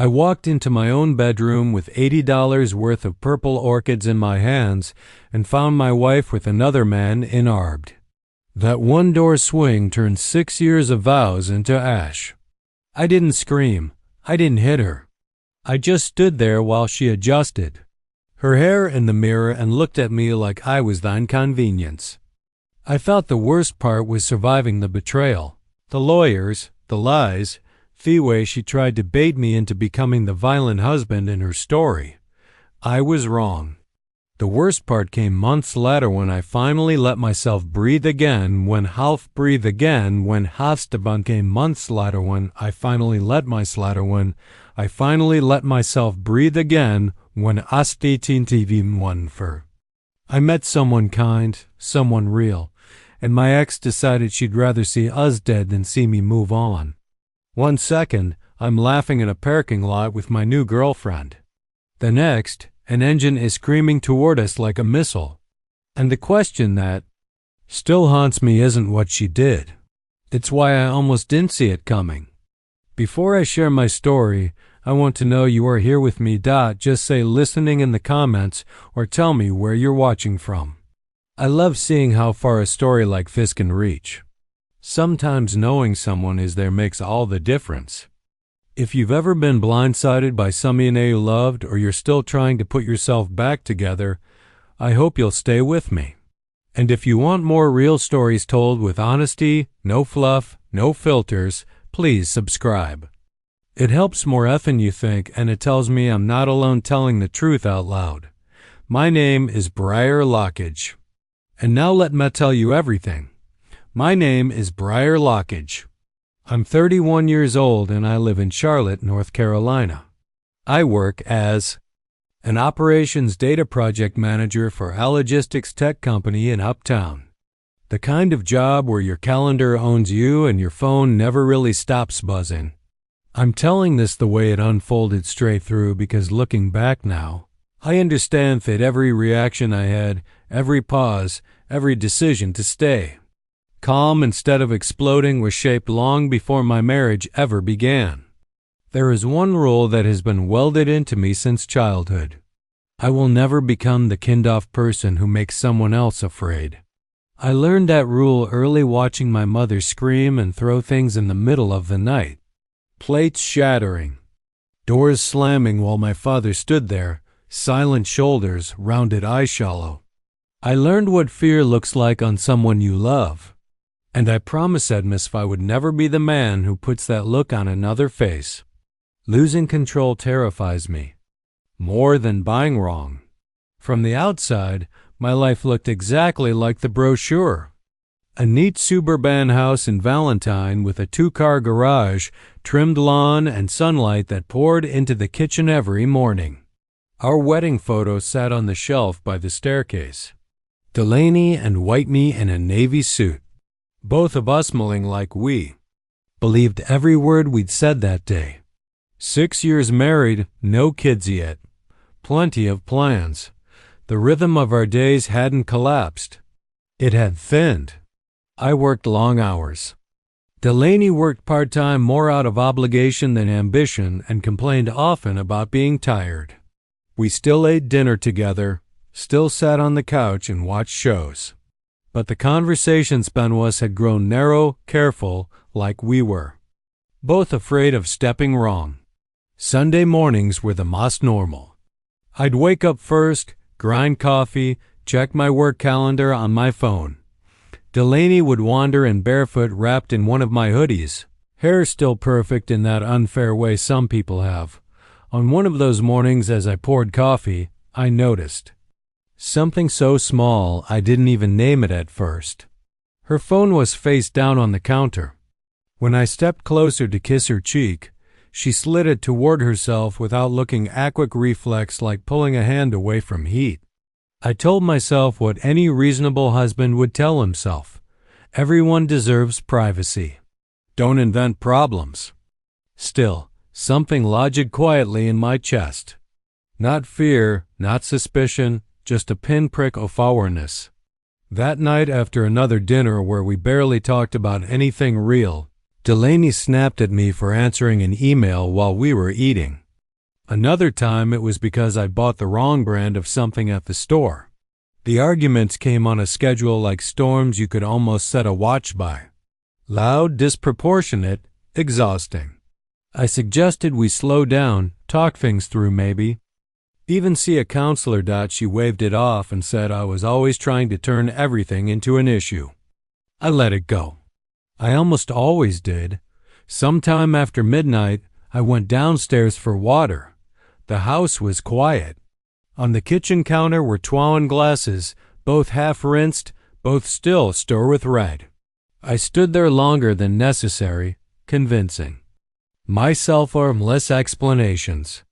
I walked into my own bedroom with $80 worth of purple orchids in my hands and found my wife with another man inarbed. That one-door swing turned 6 years of vows into ash. I didn't scream. I didn't hit her. I just stood there while she adjusted her hair in the mirror and looked at me like I was the inconvenience. I thought the worst part was surviving the betrayal, the lawyers, the lies, the way she tried to bait me into becoming the violent husband in her story. I was wrong. The worst part came months later when I finally let myself breathe again, when half breathe again, when Havstaban came months later when I finally let myself breathe again, when Astitintivim for. I met someone kind, someone real, and my ex decided she'd rather see us dead than see me move on. 1 second, I'm laughing in a parking lot with my new girlfriend. The next, an engine is screaming toward us like a missile. And the question that still haunts me isn't what she did. It's why I almost didn't see it coming. Before I share my story, I want to know you are here with me. Just say listening in the comments or tell me where you're watching from. I love seeing how far a story like this can reach. Sometimes knowing someone is there makes all the difference. If you've ever been blindsided by someone you loved or you're still trying to put yourself back together, I hope you'll stay with me. And if you want more real stories told with honesty, no fluff, no filters, please subscribe. It helps more than you think, and it tells me I'm not alone telling the truth out loud. My name is Briar Lockage. And now let me tell you everything. My name is Briar Lockage. I'm 31 years old and I live in Charlotte, North Carolina. I work as an operations data project manager for a logistics tech company in Uptown. The kind of job where your calendar owns you and your phone never really stops buzzing. I'm telling this the way it unfolded straight through because looking back now, I understand that every reaction I had, every pause, every decision to stay calm instead of exploding was shaped long before my marriage ever began. There is one rule that has been welded into me since childhood. I will never become the kind-off person who makes someone else afraid. I learned that rule early watching my mother scream and throw things in the middle of the night. Plates shattering, doors slamming while my father stood there, silent shoulders, rounded eyes shallow. I learned what fear looks like on someone you love. And I promised Edmus I would never be the man who puts that look on another face. Losing control terrifies me, more than buying wrong. From the outside, my life looked exactly like the brochure. A neat suburban house in Valentine with a 2-car garage, trimmed lawn, and sunlight that poured into the kitchen every morning. Our wedding photo sat on the shelf by the staircase. Delaney and White Me in a navy suit. Both of us smiling like we believed every word we'd said that day. 6 years married, no kids yet. Plenty of plans. The rhythm of our days hadn't collapsed. It had thinned. I worked long hours. Delaney worked part-time more out of obligation than ambition and complained often about being tired. We still ate dinner together, still sat on the couch and watched shows. But the conversations between us had grown narrow, careful, like we were. Both afraid of stepping wrong. Sunday mornings were the most normal. I'd wake up first, grind coffee, check my work calendar on my phone. Delaney would wander in barefoot wrapped in one of my hoodies, hair still perfect in that unfair way some people have. On one of those mornings as I poured coffee, I noticed something so small I didn't even name it at first. Her phone was face down on the counter. When I stepped closer to kiss her cheek, she slid it toward herself without looking a quick reflex like pulling a hand away from heat. I told myself what any reasonable husband would tell himself. Everyone deserves privacy. Don't invent problems. Still, something lodged quietly in my chest. Not fear, not suspicion, just a pinprick of awareness. That night after another dinner where we barely talked about anything real, Delaney snapped at me for answering an email while we were eating. Another time it was because I bought the wrong brand of something at the store. The arguments came on a schedule like storms you could almost set a watch by. Loud, disproportionate, exhausting. I suggested we slow down, talk things through maybe. Even see a counselor. She waved it off and said I was always trying to turn everything into an issue. I let it go. I almost always did. Sometime after midnight, I went downstairs for water. The house was quiet. On the kitchen counter were 12 glasses, both half-rinsed, both still stir with red. I stood there longer than necessary, convincing myself armless explanations.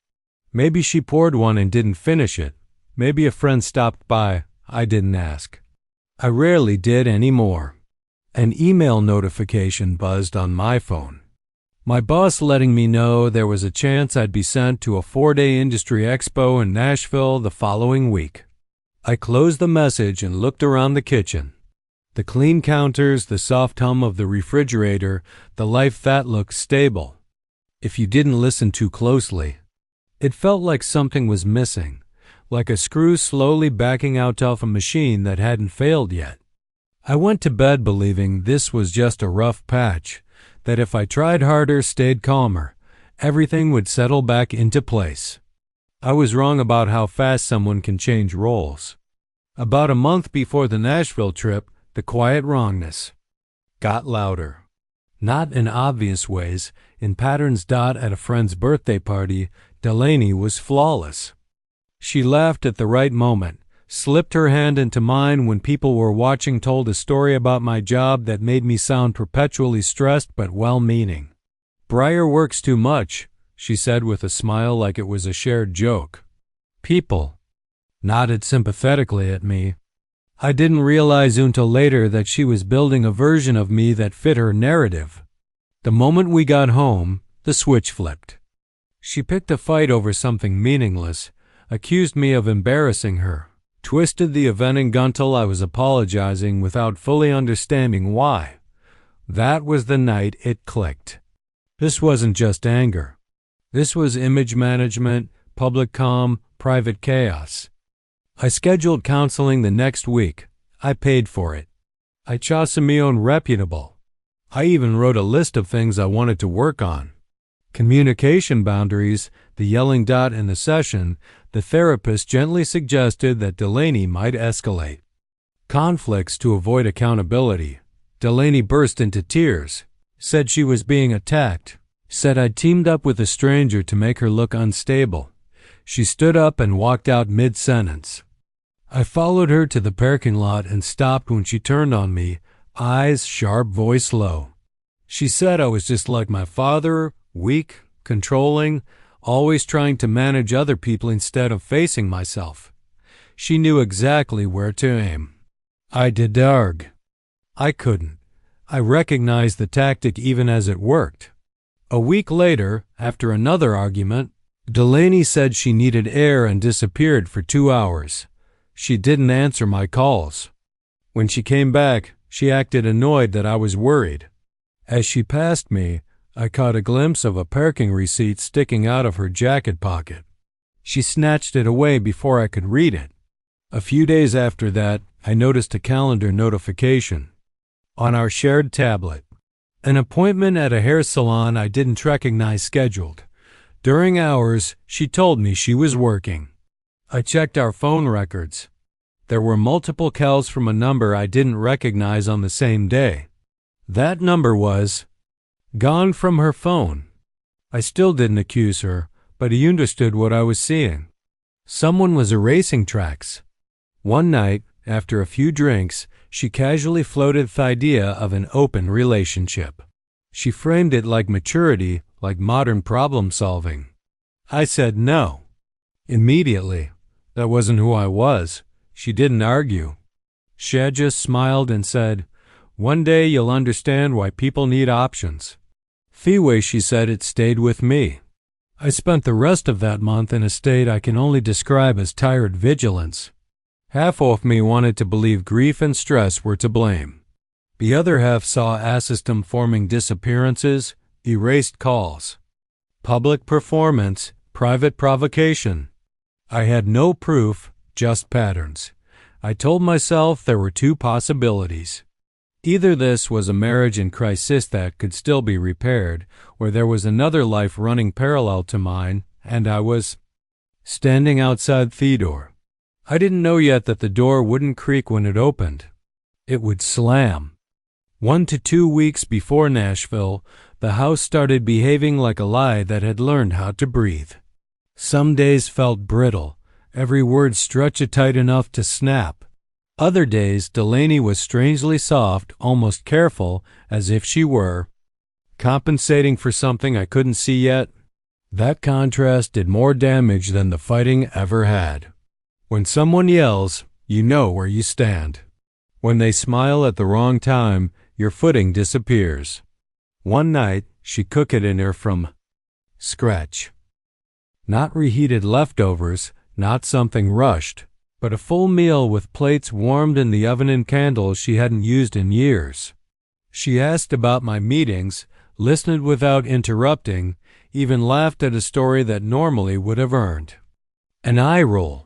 Maybe she poured one and didn't finish it. Maybe a friend stopped by. I didn't ask. I rarely did anymore. An email notification buzzed on my phone. My boss letting me know there was a chance I'd be sent to a 4-day industry expo in Nashville the following week. I closed the message and looked around the kitchen. The clean counters, the soft hum of the refrigerator, the life that looked stable. If you didn't listen too closely, it felt like something was missing, like a screw slowly backing out of a machine that hadn't failed yet. I went to bed believing this was just a rough patch, that if I tried harder, stayed calmer, everything would settle back into place. I was wrong about how fast someone can change roles. About a month before the Nashville trip, the quiet wrongness got louder. Not in obvious ways, in patterns. At a friend's birthday party, Delaney was flawless. She laughed at the right moment, slipped her hand into mine when people were watching, told a story about my job that made me sound perpetually stressed but well-meaning. "Breyer works too much," she said with a smile like it was a shared joke. People nodded sympathetically at me. I didn't realize until later that she was building a version of me that fit her narrative. The moment we got home, the switch flipped. She picked a fight over something meaningless, accused me of embarrassing her, twisted the event until I was apologizing without fully understanding why. That was the night it clicked. This wasn't just anger. This was image management, public calm, private chaos. I scheduled counseling the next week. I paid for it. I chose my own reputable. I even wrote a list of things I wanted to work on. Communication boundaries, the yelling. In the session, the therapist gently suggested that Delaney might escalate conflicts to avoid accountability. Delaney burst into tears, said she was being attacked, said I'd teamed up with a stranger to make her look unstable. She stood up and walked out mid-sentence. I followed her to the parking lot and stopped when she turned on me, eyes sharp, voice low. She said I was just like my father, weak, controlling, always trying to manage other people instead of facing myself. She knew exactly where to aim. I did arg. I couldn't. I recognized the tactic even as it worked. A week later, after another argument, Delaney said she needed air and disappeared for 2 hours. She didn't answer my calls. When she came back, she acted annoyed that I was worried. As she passed me, I caught a glimpse of a parking receipt sticking out of her jacket pocket. She snatched it away before I could read it. A few days after that, I noticed a calendar notification on our shared tablet. An appointment at a hair salon I didn't recognize scheduled. During hours, she told me she was working. I checked our phone records. There were multiple calls from a number I didn't recognize on the same day. That number was gone from her phone. I still didn't accuse her, but he understood what I was seeing. Someone was erasing tracks. One night, after a few drinks, she casually floated the idea of an open relationship. She framed it like maturity, like modern problem solving. I said no. Immediately. That wasn't who I was. She didn't argue. She just smiled and said, "One day you'll understand why people need options." The way she said it stayed with me. I spent the rest of that month in a state I can only describe as tired vigilance. Half of me wanted to believe grief and stress were to blame. The other half saw a system forming disappearances, erased calls, public performance, Private provocation. I had no proof, just patterns. I told myself there were two possibilities. Either this was a marriage in crisis that could still be repaired, or there was another life running parallel to mine, and I was standing outside the door. I didn't know yet that the door wouldn't creak when it opened. It would slam. 1 to 2 weeks before Nashville, the house started behaving like a lie that had learned how to breathe. Some days felt brittle, every word stretched tight enough to snap. Other days, Delaney was strangely soft, almost careful, as if she were compensating for something I couldn't see yet. That contrast did more damage than the fighting ever had. When someone yells, you know where you stand. When they smile at the wrong time, your footing disappears. One night, she cooked it in her from scratch. Not reheated leftovers, not something rushed, but a full meal with plates warmed in the oven and candles she hadn't used in years. She asked about my meetings, listened without interrupting, even laughed at a story that normally would have earned an eye roll.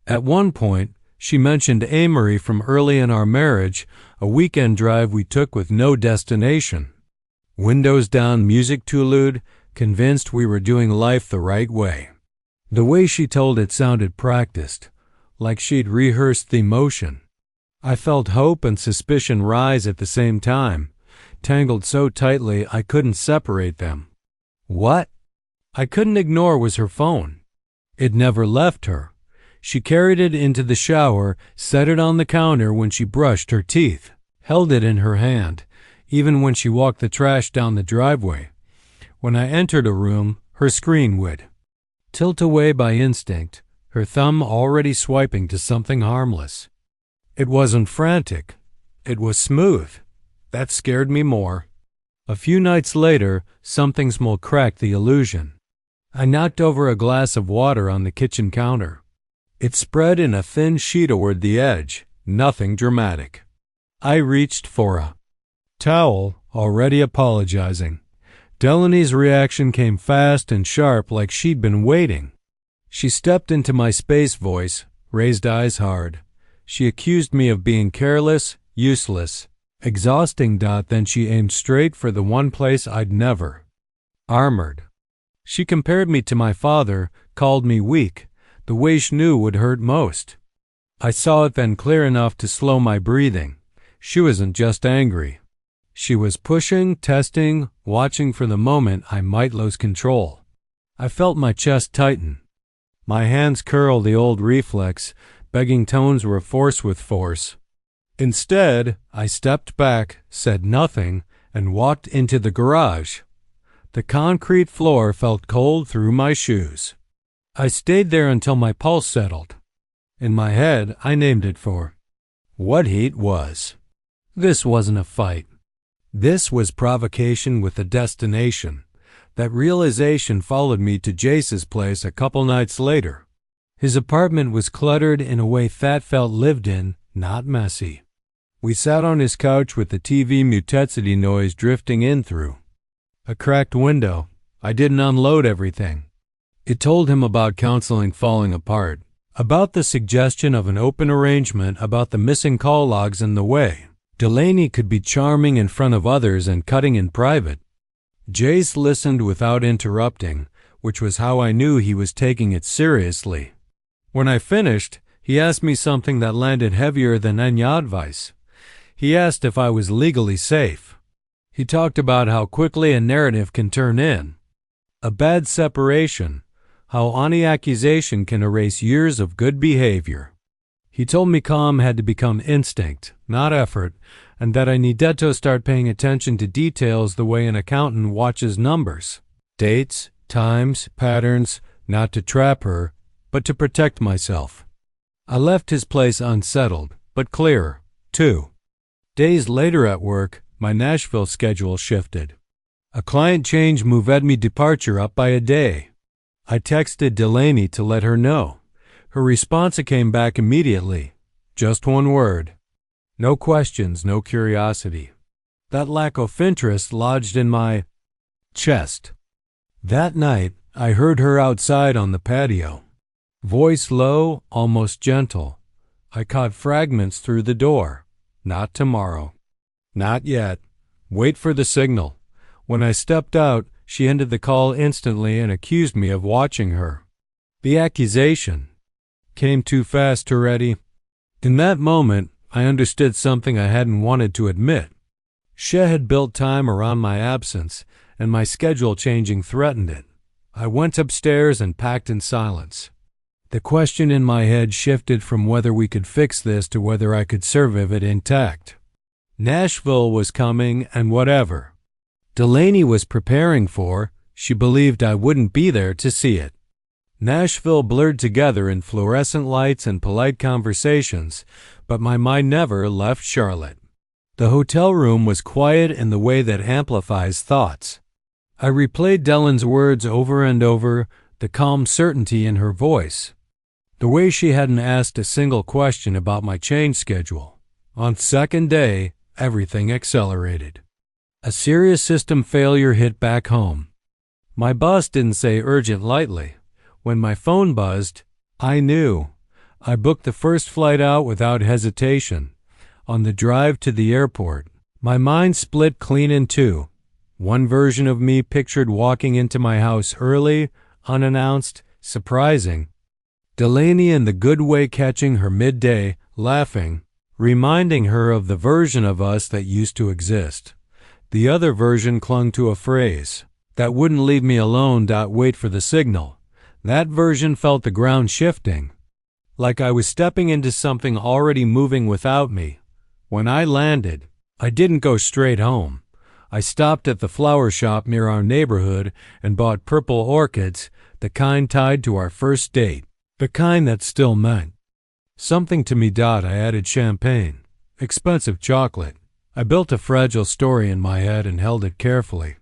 At one point, she mentioned Amory from early in our marriage, a weekend drive we took with no destination. Windows down, music too loud, convinced we were doing life the right way. The way she told it sounded practiced, like she'd rehearsed the motion. I felt hope and suspicion rise at the same time, tangled so tightly I couldn't separate them. What I couldn't ignore was her phone. It never left her. She carried it into the shower, set it on the counter when she brushed her teeth, held it in her hand, even when she walked the trash down the driveway. When I entered a room, her screen would tilt away by instinct, her thumb already swiping to something harmless. It wasn't frantic. It was smooth. That scared me more. A few nights later, something small cracked the illusion. I knocked over a glass of water on the kitchen counter. It spread in a thin sheet toward the edge, nothing dramatic. I reached for a towel, already apologizing. Delaney's reaction came fast and sharp, like she'd been waiting. She stepped into my space voice, raised eyes hard. She accused me of being careless, useless, exhausting. Then she aimed straight for the one place I'd never armored. She compared me to my father, called me weak, the way she knew would hurt most. I saw it then clear enough to slow my breathing. She wasn't just angry. She was pushing, testing, watching for the moment I might lose control. I felt my chest tighten. My hands curl, the old reflex, begging tones were force with force. Instead, I stepped back, said nothing, and walked into the garage. The concrete floor felt cold through my shoes. I stayed there until my pulse settled. In my head, I named it for what heat was. This wasn't a fight. This was provocation with a destination. That realization followed me to Jace's place a couple nights later. His apartment was cluttered in a way Fat felt lived in, not messy. We sat on his couch with the TV mutetsity noise drifting in through a cracked window. I didn't unload everything. It told him about counseling falling apart, about the suggestion of an open arrangement, about the missing call logs and the way Delaney could be charming in front of others and cutting in private. Jace listened without interrupting, which was how I knew he was taking it seriously. When I finished, he asked me something that landed heavier than any advice. He asked if I was legally safe. He talked about how quickly a narrative can turn in a bad separation, how any accusation can erase years of good behavior. He told me calm had to become instinct, not effort, and that I needed to start paying attention to details the way an accountant watches numbers, dates, times, patterns, not to trap her, but to protect myself. I left his place unsettled, but clearer, too. Days later at work, my Nashville schedule shifted. A client change moved me departure up by a day. I texted Delaney to let her know. Her response came back immediately. Just one word. No questions, no curiosity. That lack of interest lodged in my chest. That night, I heard her outside on the patio. Voice low, almost gentle. I caught fragments through the door. Not tomorrow. Not yet. Wait for the signal. When I stepped out, she ended the call instantly and accused me of watching her. The accusation came too fast already. In that moment, I understood something I hadn't wanted to admit. She had built time around my absence, and my schedule changing threatened it. I went upstairs and packed in silence. The question in my head shifted from whether we could fix this to whether I could survive it intact. Nashville was coming, and whatever Delaney was preparing for, she believed I wouldn't be there to see it. Nashville blurred together in fluorescent lights and polite conversations, but my mind never left Charlotte. The hotel room was quiet in the way that amplifies thoughts. I replayed Dellen's words over and over, the calm certainty in her voice. The way she hadn't asked a single question about my change schedule. On second day, everything accelerated. A serious system failure hit back home. My boss didn't say urgent lightly. When my phone buzzed, I knew. I booked the first flight out without hesitation. On the drive to the airport, my mind split clean in two. One version of me pictured walking into my house early, unannounced, surprising. Delaney in the good way catching her midday, laughing, reminding her of the version of us that used to exist. The other version clung to a phrase, that wouldn't leave me alone. Wait for the signal. That version felt the ground shifting, like I was stepping into something already moving without me. When I landed, I didn't go straight home. I stopped at the flower shop near our neighborhood and bought purple orchids, the kind tied to our first date, the kind that still meant something to me. I added champagne, expensive chocolate. I built a fragile story in my head and held it carefully,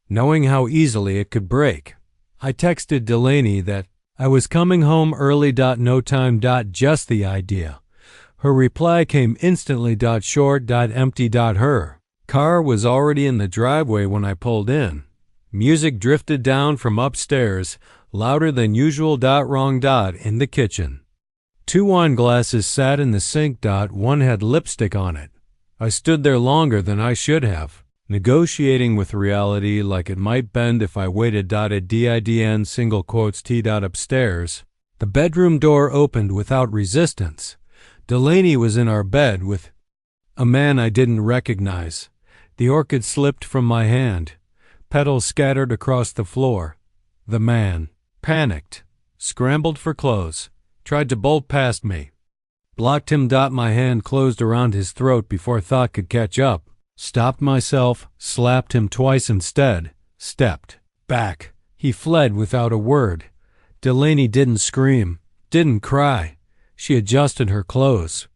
knowing how easily it could break. I texted Delaney that I was coming home early. No time. Just the idea. Her reply came instantly. Short. Empty. Her car was already in the driveway when I pulled in. Music drifted down from upstairs, louder than usual. Wrong. In the kitchen. 2 wine glasses sat in the sink. One had lipstick on it. I stood there longer than I should have, negotiating with reality like it might bend if I waited. Didn single quotes T. Upstairs. The bedroom door opened without resistance. Delaney was in our bed with a man I didn't recognize. The orchid slipped from my hand. Petals scattered across the floor. The man panicked, scrambled for clothes, tried to bolt past me. Blocked him. My hand closed around his throat before thought could catch up. Stopped myself, slapped him twice instead, stepped back. He fled without a word. Delaney didn't scream, didn't cry. She adjusted her clothes,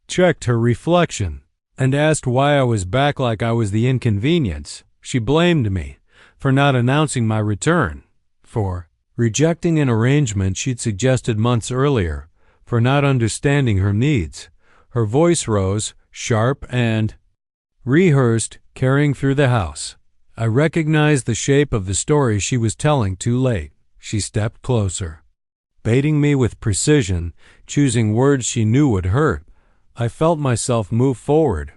checked her reflection, and asked why I was back like I was the inconvenience. She blamed me for not announcing my return, for rejecting an arrangement she'd suggested months earlier, for not understanding her needs. Her voice rose, sharp and rehearsed, carrying through the house. I recognized the shape of the story she was telling too late. She stepped closer, baiting me with precision, choosing words she knew would hurt. I felt myself move forward,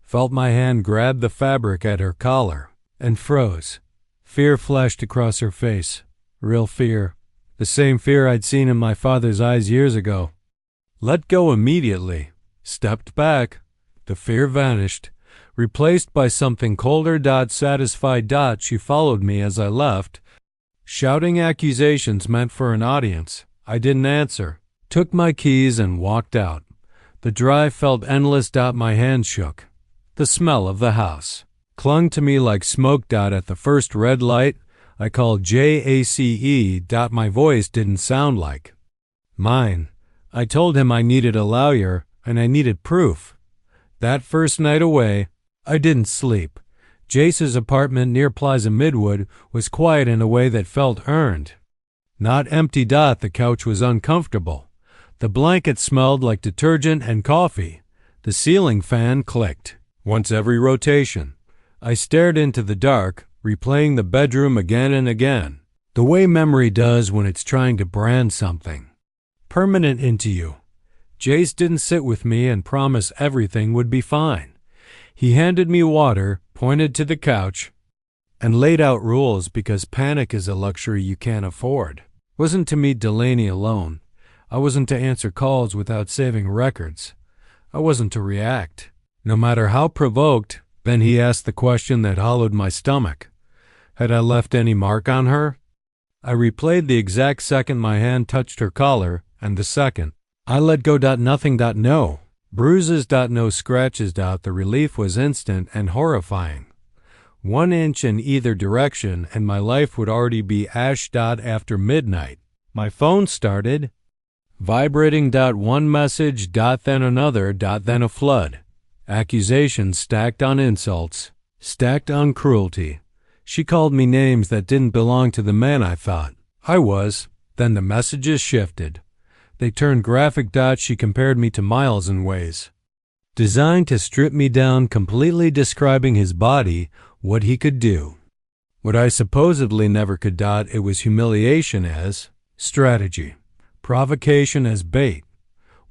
felt my hand grab the fabric at her collar, and froze. Fear flashed across her face. Real fear. The same fear I'd seen in my father's eyes years ago. Let go immediately. Stepped back. The fear vanished, replaced by something colder. Satisfied. She followed me as I left, shouting accusations meant for an audience. I didn't answer. Took my keys and walked out. The drive felt endless. My hand shook. The smell of the house clung to me like smoke. At the first red light, I called JACE. My voice didn't sound like mine. I told him I needed a lawyer and I needed proof. That first night away, I didn't sleep. Jace's apartment near Plaza Midwood was quiet in a way that felt earned, not empty. The couch was uncomfortable. The blanket smelled like detergent and coffee. The ceiling fan clicked once every rotation. I stared into the dark, replaying the bedroom again and again. The way memory does when it's trying to brand something permanent into you. Jace didn't sit with me and promise everything would be fine. He handed me water, pointed to the couch, and laid out rules because panic is a luxury you can't afford. It wasn't to meet Delaney alone. I wasn't to answer calls without saving records. I wasn't to react. No matter how provoked, then he asked the question that hollowed my stomach. Had I left any mark on her? I replayed the exact second my hand touched her collar, and the second. I let go. Nothing. No. Bruises. No scratches. The relief was instant and horrifying. 1 inch in either direction, and my life would already be ash. After midnight. My phone started vibrating. One message. Then another. Then a flood. Accusations stacked on insults, stacked on cruelty. She called me names that didn't belong to the man I thought I was. Then the messages shifted. They turned graphic. She compared me to Miles in ways designed to strip me down, completely describing his body, what he could do. What I supposedly never could. It was humiliation as strategy, provocation as bait.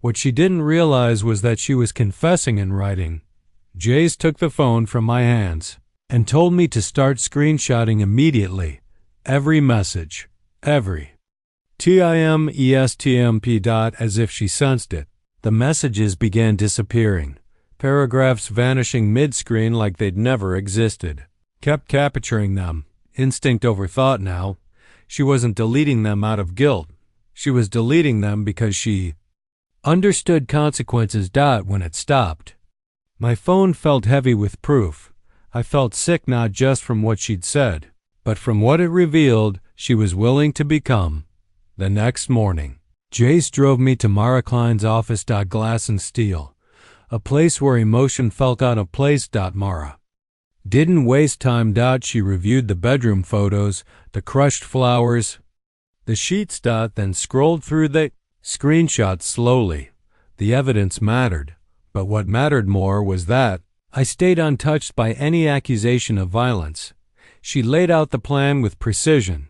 What she didn't realize was that she was confessing in writing. Jace took the phone from my hands and told me to start screenshotting immediately. Every message. Every. TIMESTMP. As if she sensed it. The messages began disappearing. Paragraphs vanishing mid-screen like they'd never existed. Kept capturing them. Instinct over thought now. She wasn't deleting them out of guilt. She was deleting them because she understood consequences. When it stopped. My phone felt heavy with proof. I felt sick not just from what she'd said, but from what it revealed she was willing to become. The next morning, Jace drove me to Mara Klein's office. Glass and steel. A place where emotion felt out of place. Mara didn't waste time. She reviewed the bedroom photos, the crushed flowers, the sheets. Then scrolled through the screenshots slowly. The evidence mattered, but what mattered more was that I stayed untouched by any accusation of violence. She laid out the plan with precision.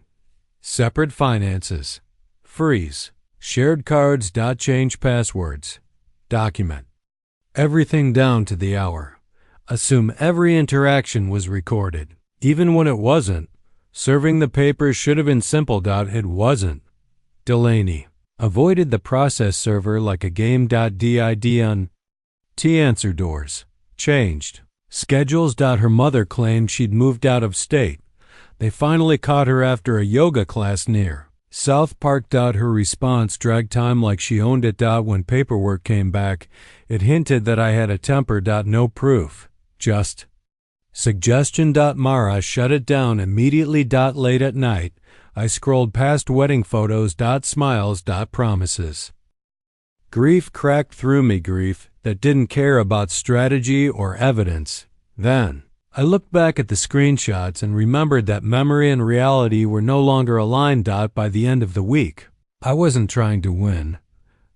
Separate finances. Freeze. Shared cards. Change passwords. Document everything down to the hour. Assume every interaction was recorded, even when it wasn't. Serving the papers should have been simple. It wasn't. Delaney avoided the process server like a game. Did on T answer doors. Changed schedules. Her mother claimed she'd moved out of state. They finally caught her after a yoga class near South Park. Her response dragged time like she owned it. When paperwork came back, it hinted that I had a temper. No proof, just suggestion. Mara shut it down immediately. Late at night, I scrolled past wedding photos. Smiles. Promises. Grief cracked through me. Grief that didn't care about strategy or evidence. Then I looked back at the screenshots and remembered that memory and reality were no longer aligned. By the end of the week, I wasn't trying to win.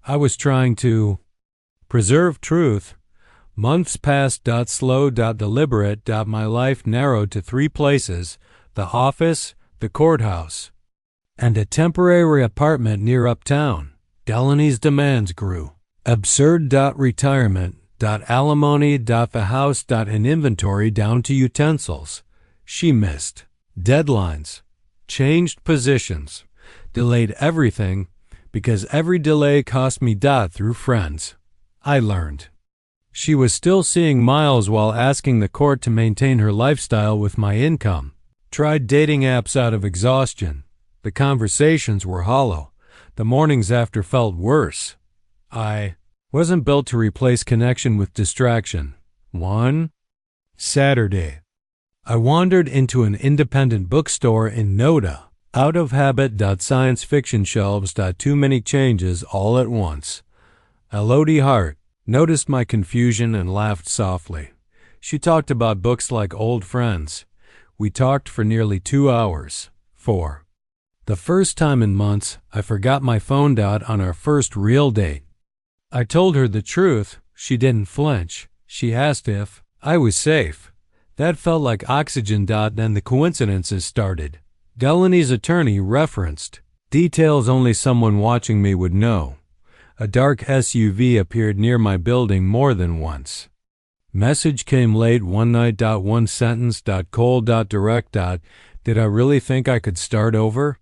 I was trying to preserve truth. Months passed. Slow. Deliberate. My life narrowed to 3 places: the office, the courthouse, and a temporary apartment near uptown. Delaney's demands grew. Absurd. Retirement. Alimony. The house. And inventory down to utensils. She missed deadlines, changed positions, delayed everything because every delay cost me. Through friends, I learned she was still seeing Miles while asking the court to maintain her lifestyle with my income. Tried dating apps out of exhaustion. The conversations were hollow. The mornings after felt worse. I wasn't built to replace connection with distraction. One Saturday, I wandered into an independent bookstore in Noda. Out of habit. Science fiction shelves. Too many changes all at once. Elodie Hart noticed my confusion and laughed softly. She talked about books like old friends. We talked for nearly 2 hours. 4. The first time in months, I forgot my phone. On our first real date, I told her the truth. She didn't flinch. She asked if I was safe. That felt like oxygen. Then the coincidences started. Delaney's attorney referenced. Details only someone watching me would know. A dark SUV appeared near my building more than once. Message came late one night. One sentence. Cold. Direct. Did I really think I could start over?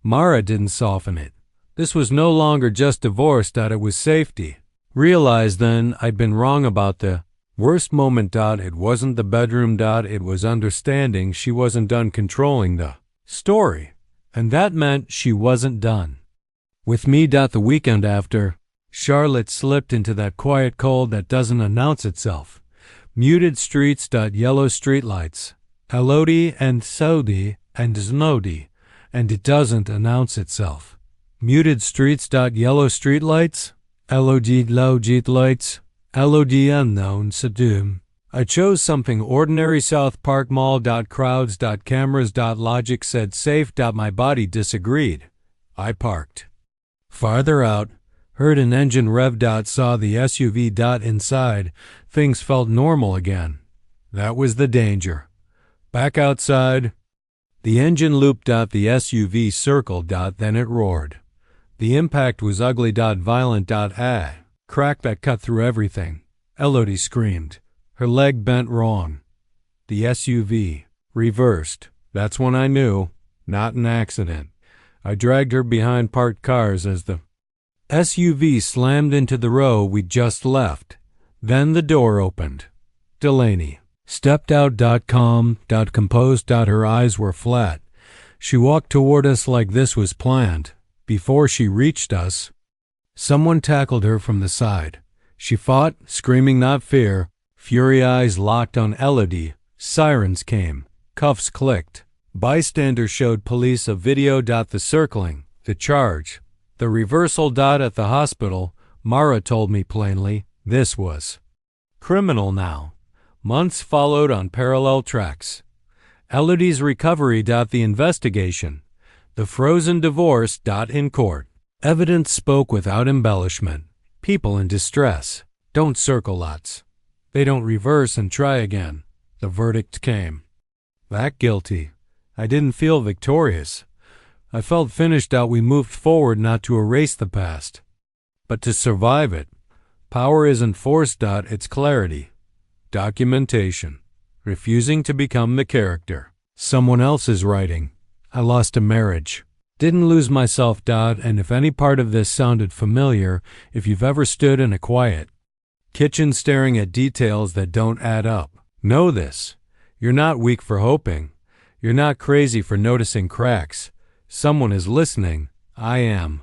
Mara didn't soften it. This was no longer just divorce. It was safety. Realized then I'd been wrong about the worst moment. It wasn't the bedroom. It was understanding she wasn't done controlling the story. And that meant she wasn't done with me. The weekend after, Charlotte slipped into that quiet cold that doesn't announce itself. Muted streets. Yellow streetlights. Elodie and Saudi and Znodi, and it doesn't announce itself. Muted streets. Yellow streetlights. Elodie lights. Elodie unknown Sadum. I chose something ordinary. South Park Mall. Crowds. Cameras. Logic said safe. My body disagreed. I parked. Farther out, heard an engine rev. Saw the SUV. Inside, things felt normal again. That was the danger. Back outside, the engine looped. The SUV circled. Then it roared. The impact was ugly. Violent. Crack that cut through everything. Elodie screamed. Her leg bent wrong. The SUV reversed. That's when I knew. Not an accident. I dragged her behind parked cars as the SUV slammed into the row we'd just left. Then the door opened. Delaney stepped out. Calm. Composed. Her eyes were flat. She walked toward us like this was planned. Before she reached us, someone tackled her from the side. She fought, screaming not fear. Fury eyes locked on Elodie. Sirens came. Cuffs clicked. Bystanders showed police a video. The circling, the charge, the reversal. At the hospital, Mara told me plainly, this was criminal now. Months followed on parallel tracks. Elodie's recovery. The investigation. The frozen divorce. In court. Evidence spoke without embellishment. People in distress don't circle lots. They don't reverse and try again. The verdict came. That guilty. I didn't feel victorious. I felt finished. We moved forward not to erase the past, but to survive it. Power isn't force. It's clarity. Documentation. Refusing to become the character someone else is writing. I lost a marriage. Didn't lose myself. And if any part of this sounded familiar, if you've ever stood in a quiet kitchen staring at details that don't add up, know this. You're not weak for hoping. You're not crazy for noticing cracks. Someone is listening. I am.